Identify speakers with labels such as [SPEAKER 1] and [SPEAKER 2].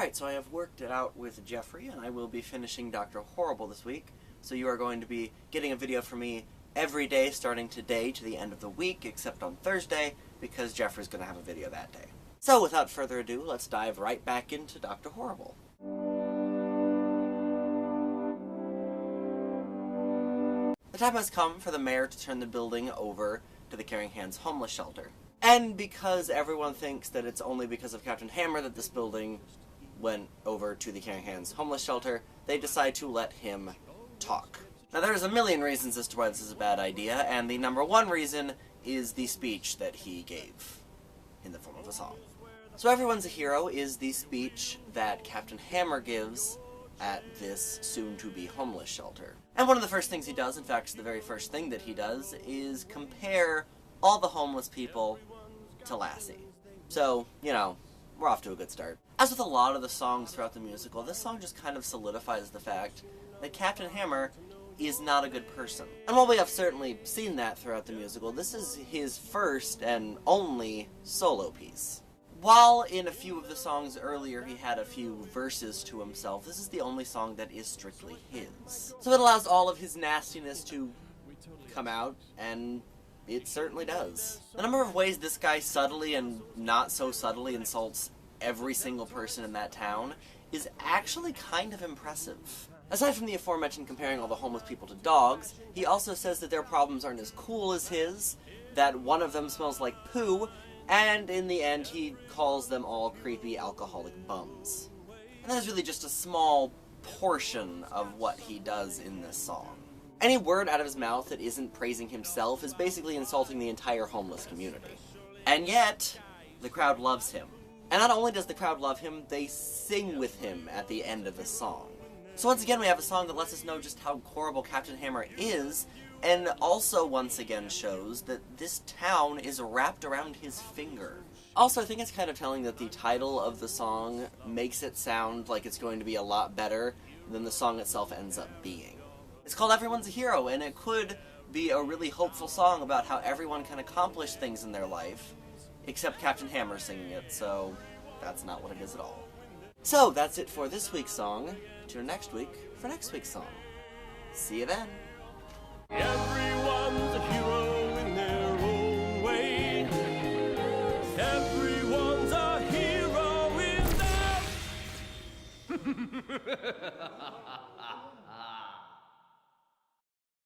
[SPEAKER 1] Alright, so I have worked it out with Jeffrey, and I will be finishing Dr. Horrible this week, so you are going to be getting a video from me every day starting today to the end of the week, except on Thursday, because Jeffrey's going to have a video that day. So without further ado, let's dive right back into Dr. Horrible. The time has come for the mayor to turn the building over to the Caring Hands homeless shelter. And because everyone thinks that it's only because of Captain Hammer that this building went over to the Caring Hands homeless shelter, they decide to let him talk. Now there's a million reasons as to why this is a bad idea, and the number one reason is the speech that he gave in the form of a song. So Everyone's a Hero is the speech that Captain Hammer gives at this soon-to-be homeless shelter. And one of the first things he does, in fact the very first thing that he does, is compare all the homeless people to Lassie. So, you know, we're off to a good start. As with a lot of the songs throughout the musical, this song just kind of solidifies the fact that Captain Hammer is not a good person. And while we have certainly seen that throughout the musical, this is his first and only solo piece. While in a few of the songs earlier he had a few verses to himself, this is the only song that is strictly his. So it allows all of his nastiness to come out, and it certainly does. The number of ways this guy subtly and not so subtly insults every single person in that town is actually kind of impressive. Aside from the aforementioned comparing all the homeless people to dogs, he also says that their problems aren't as cool as his, that one of them smells like poo, and in the end he calls them all creepy alcoholic bums. And that is really just a small portion of what he does in this song. Any word out of his mouth that isn't praising himself is basically insulting the entire homeless community. And yet, the crowd loves him. And not only does the crowd love him, they sing with him at the end of the song. So once again we have a song that lets us know just how horrible Captain Hammer is, and also once again shows that this town is wrapped around his finger. Also, I think it's kind of telling that the title of the song makes it sound like it's going to be a lot better than the song itself ends up being. It's called Everyone's a Hero, and it could be a really hopeful song about how everyone can accomplish things in their life, except Captain Hammer singing it, so that's not what it is at all. So, that's it for this week's song. Tune next week for next week's song. See you then!
[SPEAKER 2] Everyone's a hero.